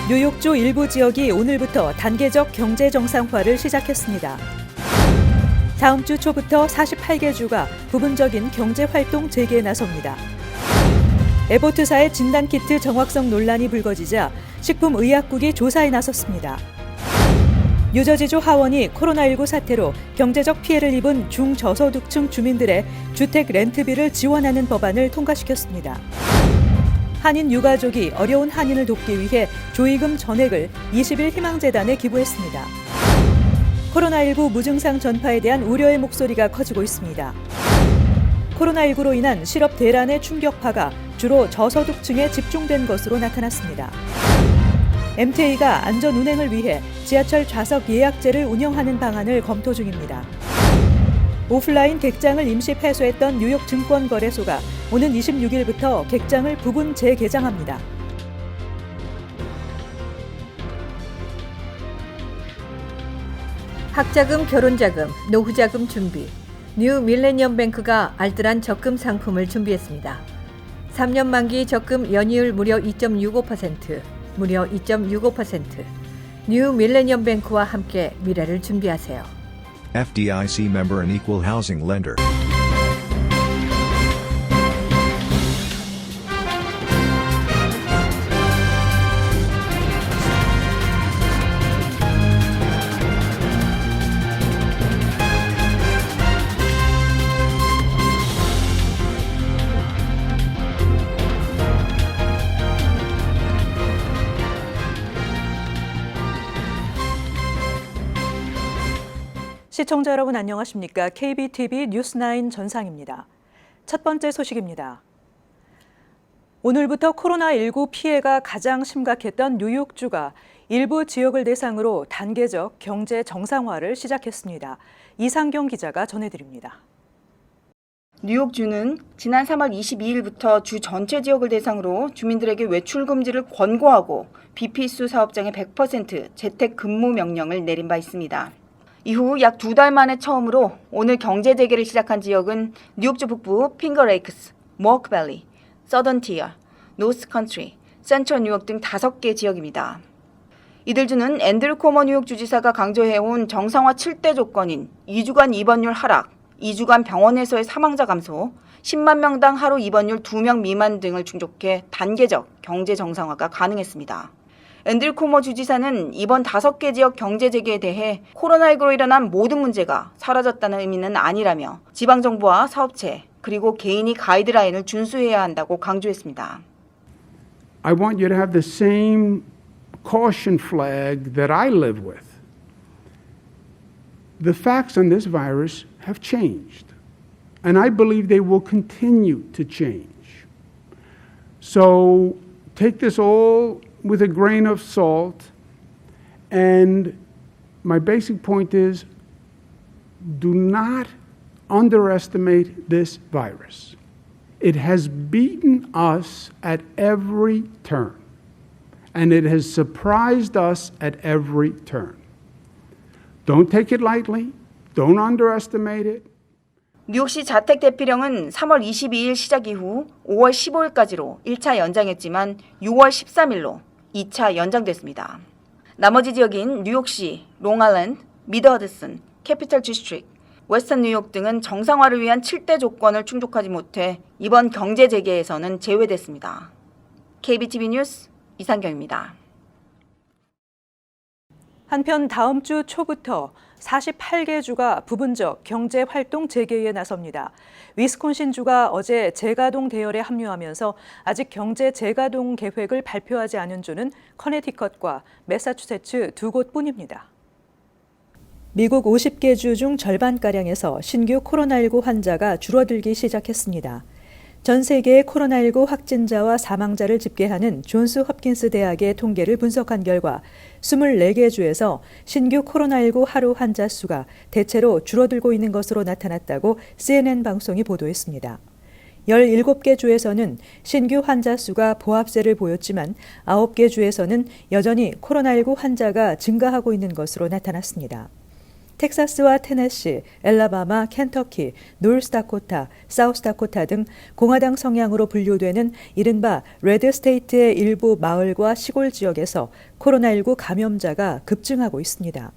뉴욕주 일부 지역이 오늘부터 단계적 경제 정상화를 시작했습니다. 다음 주 초부터 48개 주가 부분적인 경제 활동 재개에 나섭니다. 에보트사의 진단키트 정확성 논란이 불거지자 식품의약국이 조사에 나섰습니다. 뉴저지주 하원이 코로나19 사태로 경제적 피해를 입은 중저소득층 주민들의 주택 렌트비를 지원하는 법안을 통과시켰습니다. 한인 유가족이 어려운 한인을 돕기 위해 조의금 전액을 20일 희망재단에 기부했습니다. 코로나19 무증상 전파에 대한 우려의 목소리가 커지고 있습니다. 코로나19로 인한 실업 대란의 충격파가 주로 저소득층에 집중된 것으로 나타났습니다. MTA가 안전 운행을 위해 지하철 좌석 예약제를 운영하는 방안을 검토 중입니다. 오프라인 객장을 임시 폐쇄했던 뉴욕 증권거래소가 오는 26일부터 객장을 부분 재개장합니다. 학자금, 결혼자금, 노후자금 준비. 뉴 밀레니엄 뱅크가 알뜰한 적금 상품을 준비했습니다. 3년 만기 적금 연이율 무려 2.65%, 무려 2.65%. 뉴 밀레니엄 뱅크와 함께 미래를 준비하세요. FDIC member and equal housing lender. 시청자 여러분 안녕하십니까? KBTV 뉴스9 전상입니다. 첫 번째 소식입니다. 오늘부터 코로나19 피해가 가장 심각했던 뉴욕주가 일부 지역을 대상으로 단계적 경제 정상화를 시작했습니다. 이상경 기자가 전해드립니다. 뉴욕주는 지난 3월 22일부터 주 전체 지역을 대상으로 주민들에게 외출 금지를 권고하고 비필수 사업장의 100% 재택 근무 명령을 내린 바 있습니다. 이후 약 2달 만에 처음으로 오늘 경제 재개를 시작한 지역은 뉴욕주 북부 핑거레이크스, 모어크밸리, 서던티어, 노스컨트리, 센트럴 뉴욕 등 5개 지역입니다. 이들 주는 앤드류 코머 뉴욕 주지사가 강조해온 정상화 7대 조건인 2주간 입원율 하락, 2주간 병원에서의 사망자 감소, 10만 명당 하루 입원율 2명 미만 등을 충족해 단계적 경제 정상화가 가능했습니다. 앤드류 코머 주지사는 이번 5개 지역 경제 재개에 대해 코로나19로 일어난 모든 문제가 사라졌다는 의미는 아니라며 지방정부와 사업체 그리고 개인이 가이드라인을 준수해야 한다고 강조했습니다. I want you to have the same caution flag that I live with. The facts on this virus have changed, and I believe they will continue to change. So take this all with a grain of salt, and my basic point is do not underestimate this virus. It has beaten us at every turn, and it has surprised us at every turn. Don't take it lightly. Don't underestimate it. 뉴욕시 자택 대피령은 3월 22일 시작 이후 5월 15일까지로 1차 연장했지만 6월 13일로 2차 연장됐습니다. 나머지 지역인 뉴욕시, 롱아일랜드, 미드 허드슨, 캐피털 디스트릭트, 웨스턴 뉴욕 등은 정상화를 위한 7대 조건을 충족하지 못해 이번 경제 재개에서는 제외됐습니다. KBTV 뉴스 이상경입니다. 한편 다음 주 초부터 48개 주가 부분적 경제 활동 재개에 나섭니다. 위스콘신주가 어제 재가동 대열에 합류하면서 아직 경제 재가동 계획을 발표하지 않은 주는 커네티컷과 매사추세츠 2곳뿐입니다. 미국 50개 주 중 절반가량에서 신규 코로나19 환자가 줄어들기 시작했습니다. 전 세계의 코로나19 확진자와 사망자를 집계하는 존스 홉킨스 대학의 통계를 분석한 결과 24개 주에서 신규 코로나19 하루 환자 수가 대체로 줄어들고 있는 것으로 나타났다고 CNN 방송이 보도했습니다. 17개 주에서는 신규 환자 수가 보합세를 보였지만 9개 주에서는 여전히 코로나19 환자가 증가하고 있는 것으로 나타났습니다. 텍사스와 테네시, 엘라바마, 켄터키, 노스다코타, 사우스다코타 등 공화당 성향으로 분류되는 이른바 레드스테이트의 일부 마을과 시골 지역에서 코로나19 감염자가 급증하고 있습니다.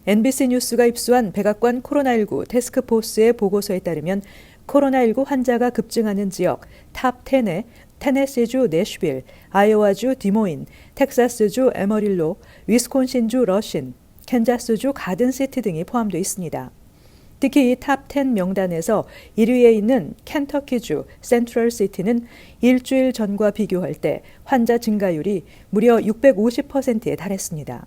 NBC 뉴스가 입수한 백악관 코로나19 태스크포스의 보고서에 따르면 코로나19 환자가 급증하는 지역 탑 10에 테네시주 내슈빌, 아이오와주 디모인, 텍사스주 에머릴로, 위스콘신주 러신, 캔자스주 가든시티 등이 포함되어 있습니다. 특히 이 탑 10 명단에서 1위에 있는 켄터키주 센트럴시티는 일주일 전과 비교할 때 환자 증가율이 무려 650%에 달했습니다.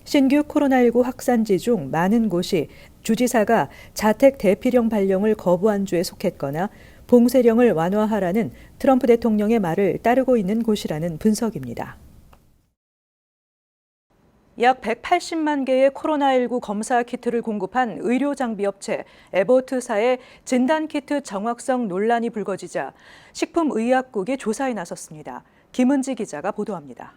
신규 코로나19 확산지 중 많은 곳이 주지사가 자택 대피령 발령을 거부한 주에 속했거나 봉쇄령을 완화하라는 트럼프 대통령의 말을 따르고 있는 곳이라는 분석입니다. 약 180만 개의 코로나19 검사 키트를 공급한 의료장비업체 에버트사의 진단키트 정확성 논란이 불거지자 식품의약국이 조사에 나섰습니다. 김은지 기자가 보도합니다.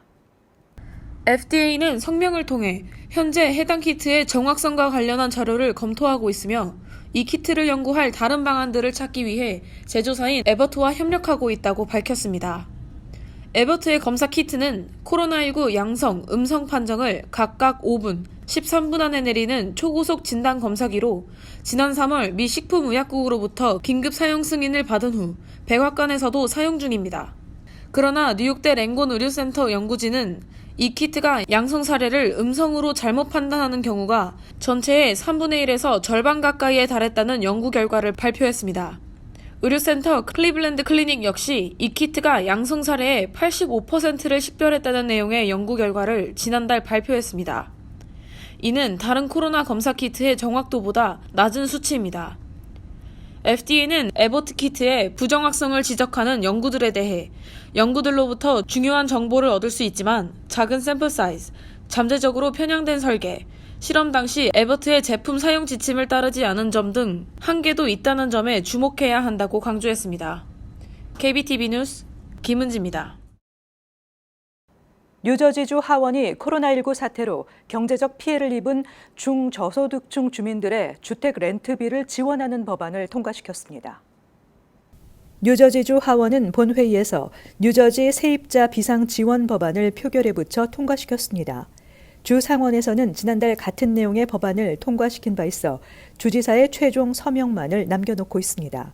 FDA는 성명을 통해 현재 해당 키트의 정확성과 관련한 자료를 검토하고 있으며 이 키트를 연구할 다른 방안들을 찾기 위해 제조사인 에버트와 협력하고 있다고 밝혔습니다. 에버트의 검사 키트는 코로나19 양성, 음성 판정을 각각 5분, 13분 안에 내리는 초고속 진단 검사기로 지난 3월 미 식품의약국으로부터 긴급 사용 승인을 받은 후 백악관에서도 사용 중입니다. 그러나 뉴욕대 랭곤 의료센터 연구진은 이 키트가 양성 사례를 음성으로 잘못 판단하는 경우가 전체의 3분의 1에서 절반 가까이에 달했다는 연구 결과를 발표했습니다. 의료센터 클리블랜드 클리닉 역시 이 키트가 양성 사례의 85%를 식별했다는 내용의 연구 결과를 지난달 발표했습니다. 이는 다른 코로나 검사 키트의 정확도보다 낮은 수치입니다. FDA는 에버트 키트의 부정확성을 지적하는 연구들에 대해 연구들로부터 중요한 정보를 얻을 수 있지만 작은 샘플 사이즈, 잠재적으로 편향된 설계, 실험 당시 에버트의 제품 사용 지침을 따르지 않은 점 등 한계도 있다는 점에 주목해야 한다고 강조했습니다. KBTV 뉴스 김은지입니다. 뉴저지주 하원이 코로나19 사태로 경제적 피해를 입은 중저소득층 주민들의 주택 렌트비를 지원하는 법안을 통과시켰습니다. 뉴저지주 하원은 본회의에서 뉴저지 세입자 비상 지원 법안을 표결에 붙여 통과시켰습니다. 주 상원에서는 지난달 같은 내용의 법안을 통과시킨 바 있어 주지사의 최종 서명만을 남겨놓고 있습니다.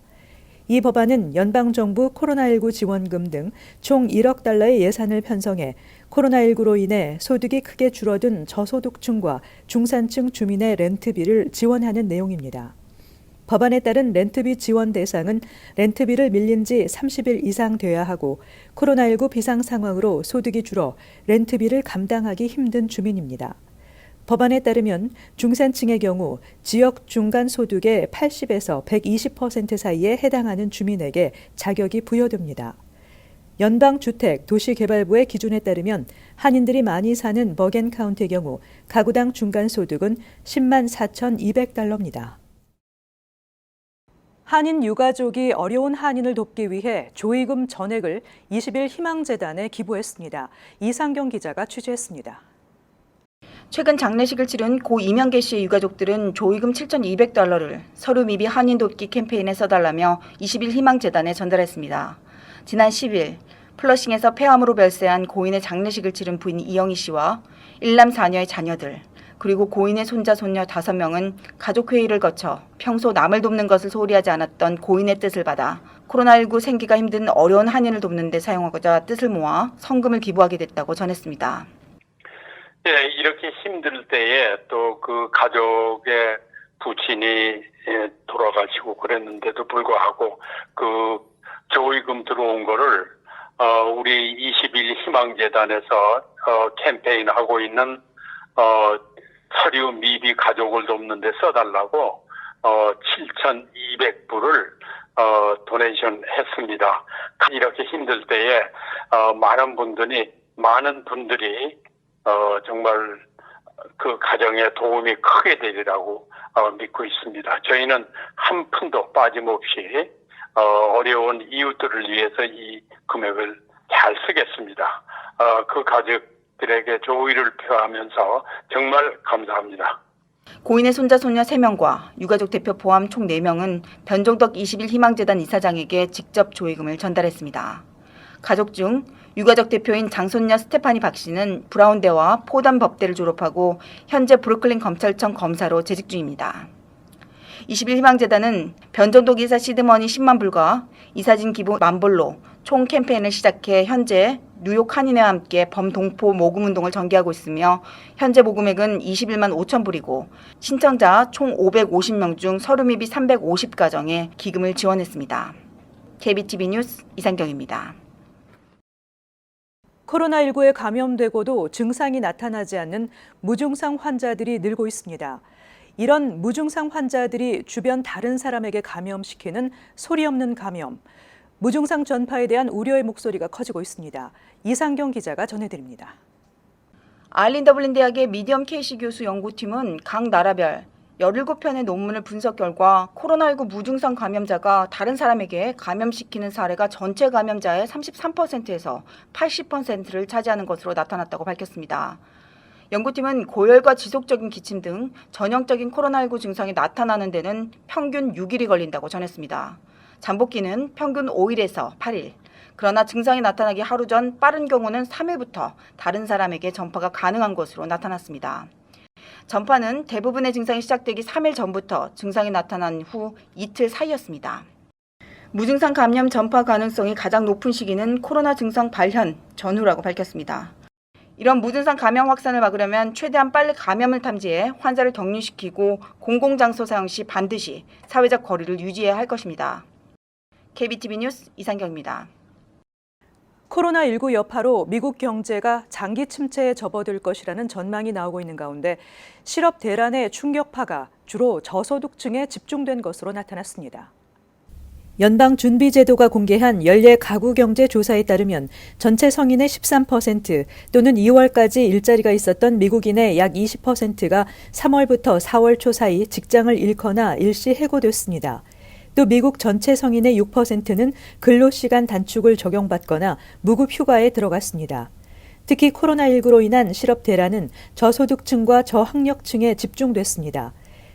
이 법안은 연방정부 코로나19 지원금 등 총 1억 달러의 예산을 편성해 코로나19로 인해 소득이 크게 줄어든 저소득층과 중산층 주민의 렌트비를 지원하는 내용입니다. 법안에 따른 렌트비 지원 대상은 렌트비를 밀린 지 30일 이상 돼야 하고 코로나19 비상 상황으로 소득이 줄어 렌트비를 감당하기 힘든 주민입니다. 법안에 따르면 중산층의 경우 지역 중간 소득의 80에서 120% 사이에 해당하는 주민에게 자격이 부여됩니다. 연방주택도시개발부의 기준에 따르면 한인들이 많이 사는 버겐 카운티의 경우 가구당 중간 소득은 10만 4,200달러입니다. 한인 유가족이 어려운 한인을 돕기 위해 조의금 전액을 20일 희망재단에 기부했습니다. 이상경 기자가 취재했습니다. 최근 장례식을 치른 고 이명계 씨의 유가족들은 조의금 7,200달러를 서류 미비 한인 돕기 캠페인에 써달라며 20일 희망재단에 전달했습니다. 지난 10일 플러싱에서 폐암으로 별세한 고인의 장례식을 치른 부인 이영희 씨와 1남 4녀의 자녀들, 그리고 고인의 손자, 손녀 5명은 가족회의를 거쳐 평소 남을 돕는 것을 소홀히 하지 않았던 고인의 뜻을 받아 코로나19 생기가 힘든 어려운 한인을 돕는 데 사용하고자 뜻을 모아 성금을 기부하게 됐다고 전했습니다. 예, 이렇게 힘들 때에 또 그 가족의 부친이 돌아가시고 그랬는데도 불구하고 그 조의금 들어온 거를 우리 20일 희망재단에서 캠페인하고 있는 서류 미비 가족을 돕는 데 써달라고 7,200불을 도네이션 했습니다. 이렇게 힘들 때에 많은 분들이 정말 그 가정에 도움이 크게 되리라고 믿고 있습니다. 저희는 한 푼도 빠짐없이 어려운 이웃들을 위해서 이 금액을 잘 쓰겠습니다. 그 가족들에게 조의를 표하면서 정말 감사합니다. 고인의 손자 손녀 3명과 유가족 대표 포함 총 4명은 변종덕 21 희망재단 이사장에게 직접 조의금을 전달했습니다. 가족 중 유가족 대표인 장손녀 스테파니 박 씨는 브라운대와 포담 법대를 졸업하고 현재 브루클린 검찰청 검사로 재직 중입니다. 21 희망재단은 변종덕 이사 시드머니 10만 불과 이사진 기부 10,000불로 총 캠페인을 시작해 현재 뉴욕 한인회와 함께 범동포 모금운동을 전개하고 있으며 현재 모금액은 21만 5천 불이고 신청자 총 550명 중 서류미비 350가정에 기금을 지원했습니다. KBTV 뉴스 이상경입니다. 코로나19에 감염되고도 증상이 나타나지 않는 무증상 환자들이 늘고 있습니다. 이런 무증상 환자들이 주변 다른 사람에게 감염시키는 소리 없는 감염, 무증상 전파에 대한 우려의 목소리가 커지고 있습니다. 이상경 기자가 전해드립니다. 아일린 더블린 대학의 미디엄 케이시 교수 연구팀은 각 나라별 17편의 논문을 분석 결과 코로나19 무증상 감염자가 다른 사람에게 감염시키는 사례가 전체 감염자의 33%에서 80%를 차지하는 것으로 나타났다고 밝혔습니다. 연구팀은 고열과 지속적인 기침 등 전형적인 코로나19 증상이 나타나는 데는 평균 6일이 걸린다고 전했습니다. 잠복기는 평균 5일에서 8일, 그러나 증상이 나타나기 하루 전 빠른 경우는 3일부터 다른 사람에게 전파가 가능한 것으로 나타났습니다. 전파는 대부분의 증상이 시작되기 3일 전부터 증상이 나타난 후 이틀 사이였습니다. 무증상 감염 전파 가능성이 가장 높은 시기는 코로나 증상 발현 전후라고 밝혔습니다. 이런 무증상 감염 확산을 막으려면 최대한 빨리 감염을 탐지해 환자를 격리시키고 공공장소 사용 시 반드시 사회적 거리를 유지해야 할 것입니다. KBTV 뉴스 이상경입니다. 코로나19 여파로 미국 경제가 장기 침체에 접어들 것이라는 전망이 나오고 있는 가운데 실업 대란의 충격파가 주로 저소득층에 집중된 것으로 나타났습니다. 연방준비제도가 공개한 연례 가구경제조사에 따르면 전체 성인의 13% 또는 2월까지 일자리가 있었던 미국인의 약 20%가 3월부터 4월 초 사이 직장을 잃거나 일시 해고됐습니다. 또 미국 전체 성인의 6%는 근로시간 단축을 적용받거나 무급 휴가에 들어갔습니다. 특히 코로나19로 인한 실업 대란은 저소득층과 저학력층에 집중됐습니다.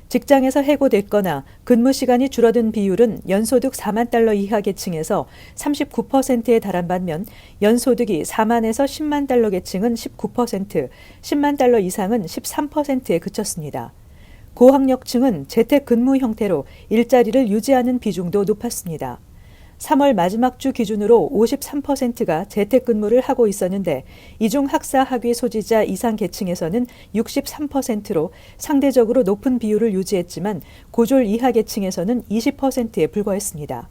직장에서 해고됐거나 근무 시간이 줄어든 비율은 연소득 4만 달러 이하 계층에서 39%에 달한 반면 연소득이 4만에서 10만 달러 계층은 19%, 10만 달러 이상은 13%에 그쳤습니다. 고학력층은 재택근무 형태로 일자리를 유지하는 비중도 높았습니다. 3월 마지막 주 기준으로 53%가 재택근무를 하고 있었는데 이 중 학사 학위 소지자 이상 계층에서는 63%로 상대적으로 높은 비율을 유지했지만 고졸 이하 계층에서는 20%에 불과했습니다.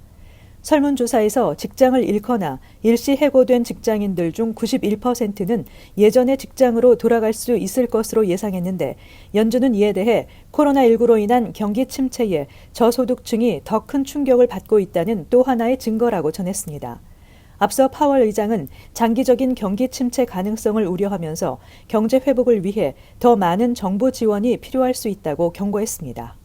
설문조사에서 직장을 잃거나 일시 해고된 직장인들 중 91%는 예전의 직장으로 돌아갈 수 있을 것으로 예상했는데 연준은 이에 대해 코로나19로 인한 경기 침체에 저소득층이 더 큰 충격을 받고 있다는 또 하나의 증거라고 전했습니다. 앞서 파월 의장은 장기적인 경기 침체 가능성을 우려하면서 경제 회복을 위해 더 많은 정부 지원이 필요할 수 있다고 경고했습니다.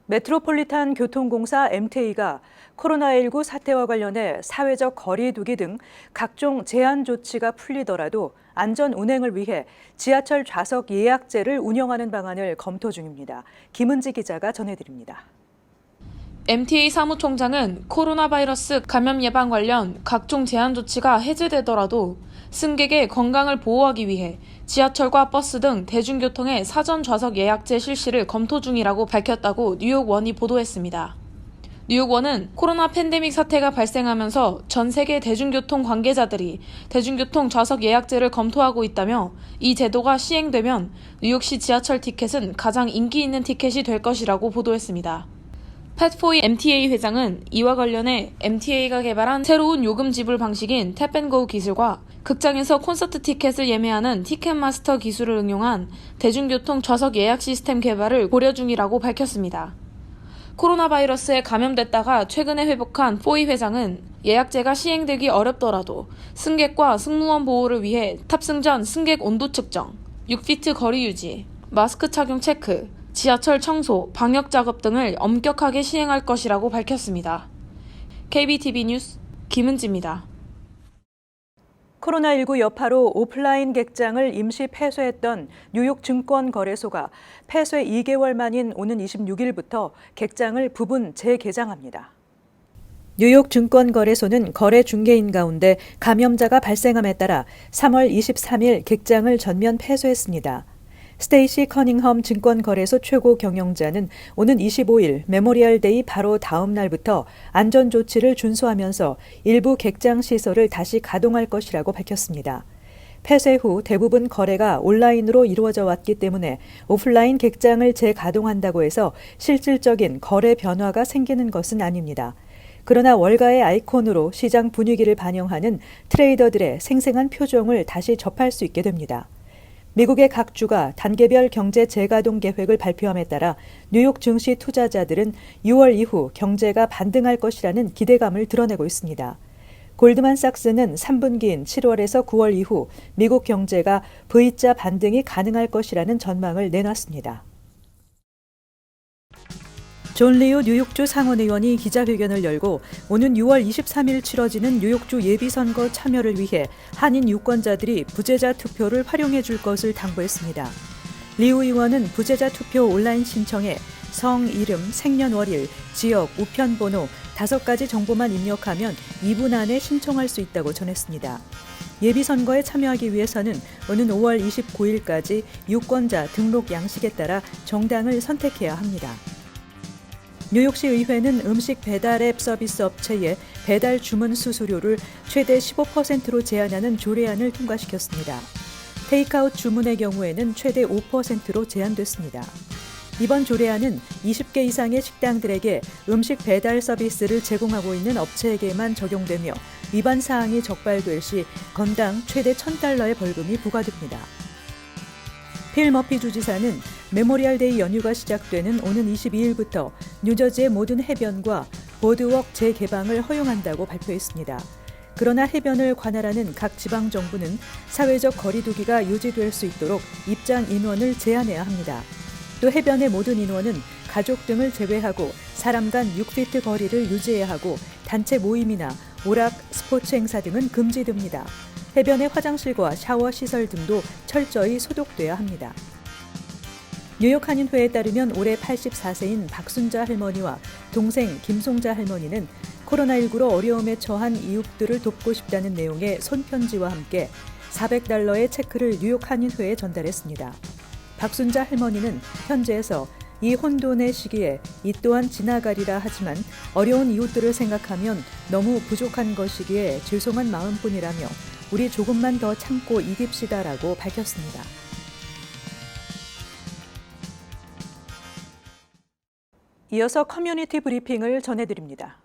메트로폴리탄 교통공사 MTA가 코로나19 사태와 관련해 사회적 거리 두기 등 각종 제한 조치가 풀리더라도 안전 운행을 위해 지하철 좌석 예약제를 운영하는 방안을 검토 중입니다. 김은지 기자가 전해드립니다. MTA 사무총장은 코로나 바이러스 감염 예방 관련 각종 제한 조치가 해제되더라도 승객의 건강을 보호하기 위해 지하철과 버스 등 대중교통의 사전 좌석 예약제 실시를 검토 중이라고 밝혔다고 뉴욕원이 보도했습니다. 뉴욕원은 코로나 팬데믹 사태가 발생하면서 전 세계 대중교통 관계자들이 대중교통 좌석 예약제를 검토하고 있다며 이 제도가 시행되면 뉴욕시 지하철 티켓은 가장 인기 있는 티켓이 될 것이라고 보도했습니다. 팻포이 MTA 회장은 이와 관련해 MTA가 개발한 새로운 요금 지불 방식인 탭앤고 기술과 극장에서 콘서트 티켓을 예매하는 티켓마스터 기술을 응용한 대중교통 좌석 예약 시스템 개발을 고려 중이라고 밝혔습니다. 코로나 바이러스에 감염됐다가 최근에 회복한 포이 회장은 예약제가 시행되기 어렵더라도 승객과 승무원 보호를 위해 탑승 전 승객 온도 측정, 6피트 거리 유지, 마스크 착용 체크, 지하철 청소, 방역 작업 등을 엄격하게 시행할 것이라고 밝혔습니다. KBTV 뉴스 김은지입니다. 코로나19 여파로 오프라인 객장을 임시 폐쇄했던 뉴욕 증권거래소가 폐쇄 2개월 만인 오는 26일부터 객장을 부분 재개장합니다. 뉴욕 증권거래소는 거래 중개인 가운데 감염자가 발생함에 따라 3월 23일 객장을 전면 폐쇄했습니다. 스테이시 커닝엄 증권거래소 최고 경영자는 오는 25일 메모리얼데이 바로 다음 날부터 안전조치를 준수하면서 일부 객장 시설을 다시 가동할 것이라고 밝혔습니다. 폐쇄 후 대부분 거래가 온라인으로 이루어져 왔기 때문에 오프라인 객장을 재가동한다고 해서 실질적인 거래 변화가 생기는 것은 아닙니다. 그러나 월가의 아이콘으로 시장 분위기를 반영하는 트레이더들의 생생한 표정을 다시 접할 수 있게 됩니다. 미국의 각 주가 단계별 경제 재가동 계획을 발표함에 따라 뉴욕 증시 투자자들은 6월 이후 경제가 반등할 것이라는 기대감을 드러내고 있습니다. 골드만삭스는 3분기인 7월에서 9월 이후 미국 경제가 V자 반등이 가능할 것이라는 전망을 내놨습니다. 존 리우 뉴욕주 상원의원이 기자회견을 열고 오는 6월 23일 치러지는 뉴욕주 예비선거 참여를 위해 한인 유권자들이 부재자 투표를 활용해 줄 것을 당부했습니다. 리우 의원은 부재자 투표 온라인 신청에 성, 이름, 생년월일, 지역, 우편번호 5가지 정보만 입력하면 2분 안에 신청할 수 있다고 전했습니다. 예비선거에 참여하기 위해서는 오는 5월 29일까지 유권자 등록 양식에 따라 정당을 선택해야 합니다. 뉴욕시 의회는 음식 배달 앱 서비스 업체의 배달 주문 수수료를 최대 15%로 제한하는 조례안을 통과시켰습니다. 테이크아웃 주문의 경우에는 최대 5%로 제한됐습니다. 이번 조례안은 20개 이상의 식당들에게 음식 배달 서비스를 제공하고 있는 업체에게만 적용되며 위반 사항이 적발될 시 건당 최대 $1,000의 벌금이 부과됩니다. 필 머피 주지사는 메모리얼데이 연휴가 시작되는 오는 22일부터 뉴저지의 모든 해변과 보드워크 재개방을 허용한다고 발표했습니다. 그러나 해변을 관할하는 각 지방정부는 사회적 거리두기가 유지될 수 있도록 입장 인원을 제한해야 합니다. 또 해변의 모든 인원은 가족 등을 제외하고 사람 간 6피트 거리를 유지해야 하고 단체 모임이나 오락, 스포츠 행사 등은 금지됩니다. 해변의 화장실과 샤워 시설 등도 철저히 소독돼야 합니다. 뉴욕 한인회에 따르면 올해 84세인 박순자 할머니와 동생 김송자 할머니는 코로나19로 어려움에 처한 이웃들을 돕고 싶다는 내용의 손편지와 함께 $400의 체크를 뉴욕 한인회에 전달했습니다. 박순자 할머니는 편지에서 이 혼돈의 시기에 이 또한 지나가리라 하지만 어려운 이웃들을 생각하면 너무 부족한 것이기에 죄송한 마음뿐이라며 우리 조금만 더 참고 이깁시다라고 밝혔습니다. 이어서 커뮤니티 브리핑을 전해드립니다.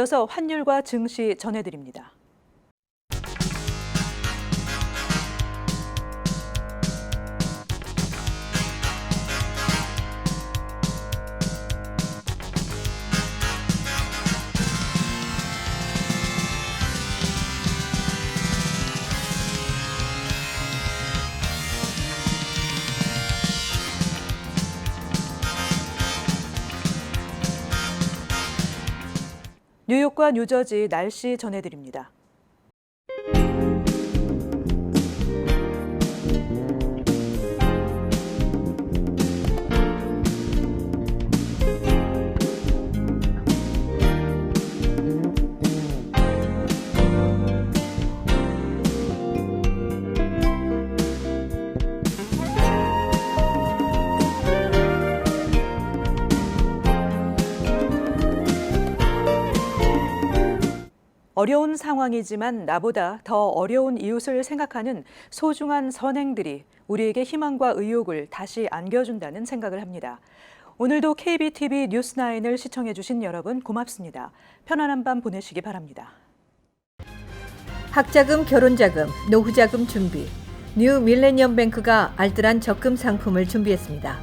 이어서 환율과 증시 전해드립니다. 뉴욕과 뉴저지 날씨 전해드립니다. 어려운 상황이지만 나보다 더 어려운 이웃을 생각하는 소중한 선행들이 우리에게 희망과 의욕을 다시 안겨준다는 생각을 합니다. 오늘도 KBTV 뉴스9을 시청해주신 여러분 고맙습니다. 편안한 밤 보내시기 바랍니다. 학자금, 결혼자금, 노후자금 준비. 뉴 밀레니엄 뱅크가 알뜰한 적금 상품을 준비했습니다.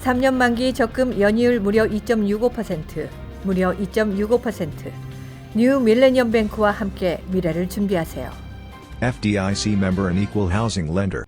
3년 만기 적금 연이율 무려 2.65%, 무려 2.65%. 뉴 밀레니엄 뱅크와 함께 미래를 준비하세요. FDIC member and equal housing lender.